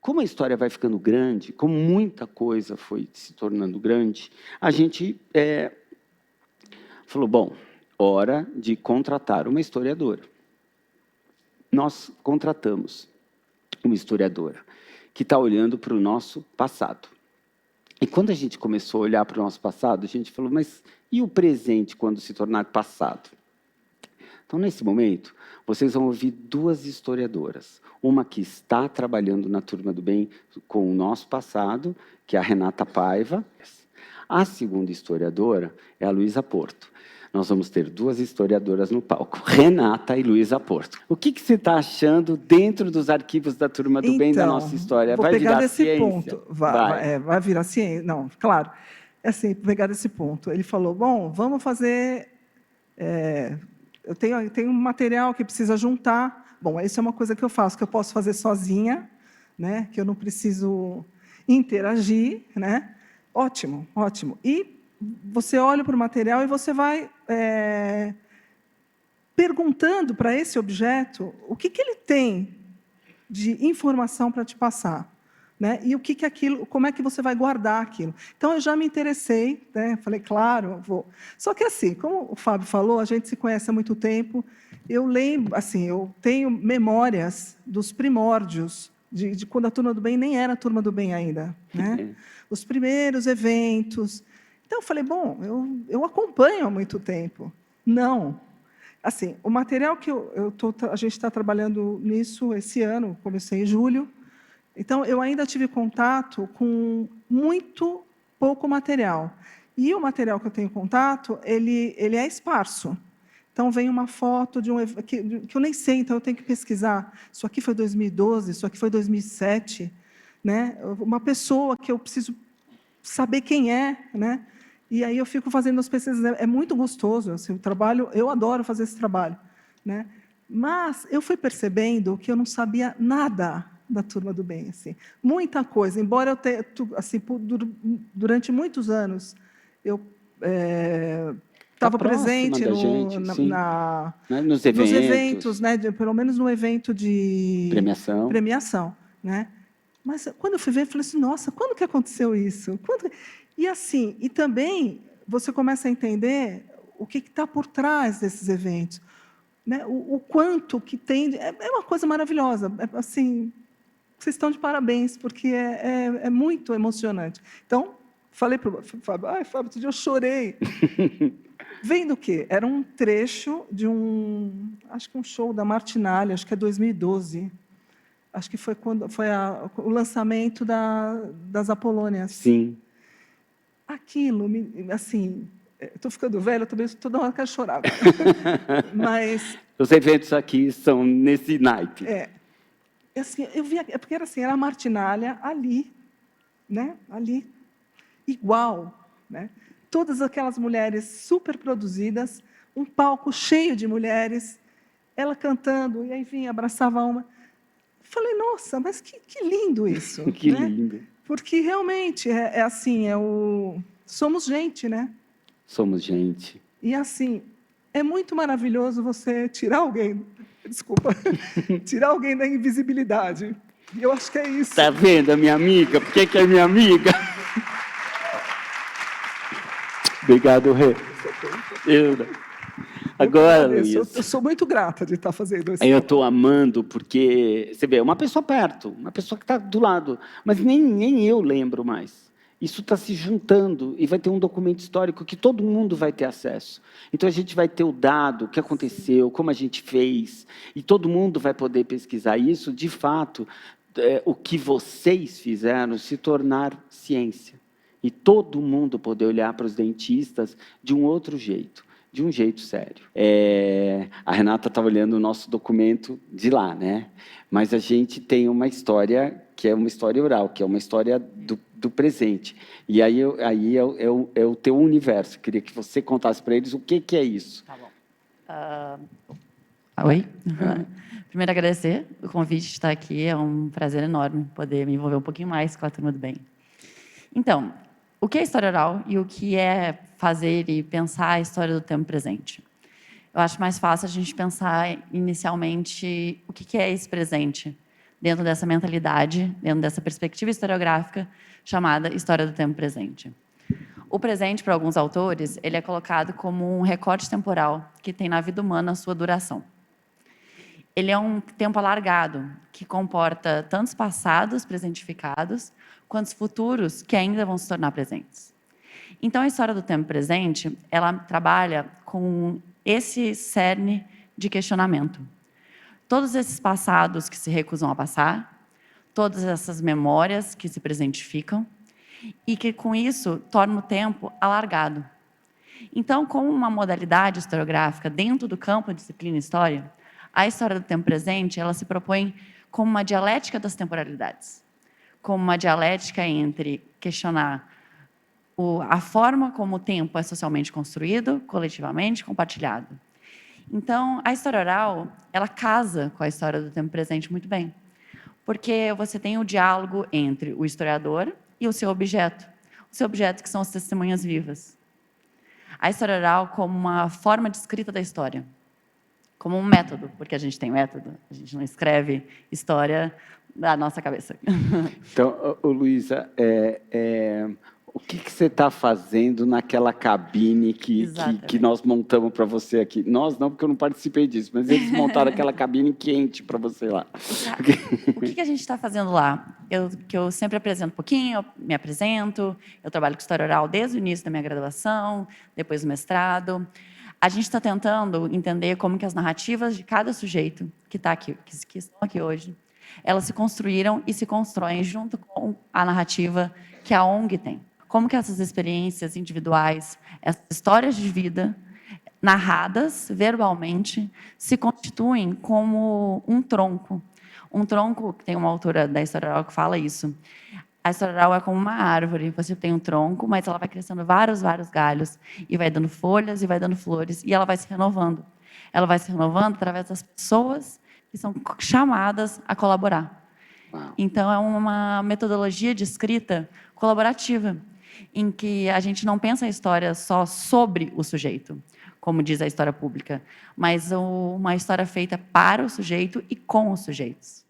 Como a história vai ficando grande, como muita coisa foi se tornando grande, a gente falou, bom, hora de contratar uma historiadora. Nós contratamos uma historiadora que está olhando para o nosso passado. E quando a gente começou a olhar para o nosso passado, a gente falou, mas e o presente quando se tornar passado? Então, nesse momento, vocês vão ouvir duas historiadoras. Uma que está trabalhando na Turma do Bem com o nosso passado, que é a Renata Paiva. A segunda historiadora é a Luísa Porto. Nós vamos ter duas historiadoras no palco, Renata e Luísa Porto. O que você está achando dentro dos arquivos da Turma do Bem da nossa história? Vou vai pegar virar desse ciência? ponto. Vai virar ciência? Não, claro. É assim, pegar desse ponto. Ele falou, bom, vamos fazer... eu tenho um material que precisa juntar. Bom, isso é uma coisa que eu faço, que eu posso fazer sozinha, né? Que eu não preciso interagir, né? Ótimo, ótimo. E você olha para o material e você vai perguntando para esse objeto o que ele tem de informação para te passar, né? E o que aquilo, como é que você vai guardar aquilo. Então, eu já me interessei, né? Falei, claro, vou. Só que, assim, como o Fábio falou, a gente se conhece há muito tempo, eu lembro, assim, eu tenho memórias dos primórdios, de quando a Turma do Bem nem era a Turma do Bem ainda, né? Os primeiros eventos. Então, eu falei, bom, eu acompanho há muito tempo. Não. Assim, o material que a gente está trabalhando nisso esse ano, comecei em julho, então, eu ainda tive contato com muito pouco material. E o material que eu tenho contato, ele é esparso. Então, vem uma foto de que eu nem sei, então eu tenho que pesquisar. Isso aqui foi 2012, isso aqui foi 2007. Né? Uma pessoa que eu preciso saber quem é. Né? E aí eu fico fazendo as pesquisas. É muito gostoso. Assim, o trabalho, eu adoro fazer esse trabalho. Né? Mas eu fui percebendo que eu não sabia nada da Turma do Bem, assim, muita coisa. Embora eu tenha, assim, durante muitos anos, eu estava presente nos eventos, né, pelo menos no evento de premiação, né? Mas quando eu fui ver, eu falei assim, nossa, quando que aconteceu isso? E assim, e também você começa a entender o que está por trás desses eventos, né? O quanto que tem, é uma coisa maravilhosa, assim. Vocês estão de parabéns, porque é muito emocionante. Então, falei para o Fábio, Fábio, outro dia eu chorei. Vendo o quê? Era um trecho de acho que um show da Martinalha, acho que é 2012. Acho que foi quando foi o lançamento das Apolônias. Sim. Aquilo, assim, estou ficando velha, também toda hora quero chorar. Mas os eventos aqui são nesse naipe. Assim, eu via, porque era assim, era a Martinalha ali, né? Ali, igual, né? Todas aquelas mulheres super produzidas, um palco cheio de mulheres, ela cantando, e aí vinha, abraçava uma. Falei, nossa, mas que lindo isso. Que né? lindo. Porque realmente assim, somos gente, né? Somos gente. E assim, é muito maravilhoso você tirar alguém, desculpa, tirar alguém da invisibilidade. E eu acho que é isso. Tá vendo a minha amiga? Por que é minha amiga? Obrigado, Rê. Agora, Luiz. Eu sou muito grata de estar fazendo isso. Eu estou amando, porque, você vê, uma pessoa perto, uma pessoa que está do lado, mas nem eu lembro mais. Isso está se juntando e vai ter um documento histórico que todo mundo vai ter acesso. Então, a gente vai ter o dado, o que aconteceu, como a gente fez, e todo mundo vai poder pesquisar isso, de fato, o que vocês fizeram se tornar ciência. E todo mundo poder olhar para os dentistas de um outro jeito. De um jeito sério. A Renata está olhando o nosso documento de lá, né? Mas a gente tem uma história que é uma história oral, que é uma história do presente. E aí é o teu universo. Eu queria que você contasse para eles o que é isso. Tá bom. Oi? Primeiro, agradecer o convite de estar aqui. É um prazer enorme poder me envolver um pouquinho mais com a Turma do Bem. Então, o que é história oral e o que é fazer e pensar a história do tempo presente? Eu acho mais fácil a gente pensar inicialmente o que é esse presente, dentro dessa mentalidade, dentro dessa perspectiva historiográfica chamada história do tempo presente. O presente, para alguns autores, ele é colocado como um recorte temporal que tem na vida humana a sua duração. Ele é um tempo alargado, que comporta tantos passados presentificados, quanto os futuros que ainda vão se tornar presentes. Então, a história do tempo presente, ela trabalha com esse cerne de questionamento. Todos esses passados que se recusam a passar, todas essas memórias que se presentificam, e que, com isso, torna o tempo alargado. Então, como uma modalidade historiográfica dentro do campo da disciplina História, a história do tempo presente ela se propõe como uma dialética das temporalidades, como uma dialética entre questionar a forma como o tempo é socialmente construído, coletivamente compartilhado. Então, a história oral, ela casa com a história do tempo presente muito bem, porque você tem o diálogo entre o historiador e o seu objeto que são as testemunhas vivas. A história oral como uma forma de escrita da história, como um método, porque a gente tem método, a gente não escreve história da nossa cabeça. Então, Luísa, o que você está fazendo naquela cabine que nós montamos para você aqui? Nós não, porque eu não participei disso, mas eles montaram aquela cabine quente para você lá. O que a gente está fazendo lá? Eu sempre apresento um pouquinho, eu me apresento, eu trabalho com história oral desde o início da minha graduação, depois do mestrado. A gente está tentando entender como que as narrativas de cada sujeito que está aqui, que estão aqui hoje, elas se construíram e se constroem junto com a narrativa que a ONG tem. Como que essas experiências individuais, essas histórias de vida, narradas verbalmente, se constituem como um tronco. Um tronco, tem uma autora da história oral que fala isso. A história oral é como uma árvore. Você tem um tronco, mas ela vai crescendo vários galhos, e vai dando folhas, e vai dando flores, e ela vai se renovando. Ela vai se renovando através das pessoas que são chamadas a colaborar. Então, é uma metodologia de escrita colaborativa, em que a gente não pensa a história só sobre o sujeito, como diz a história pública, mas uma história feita para o sujeito e com os sujeitos.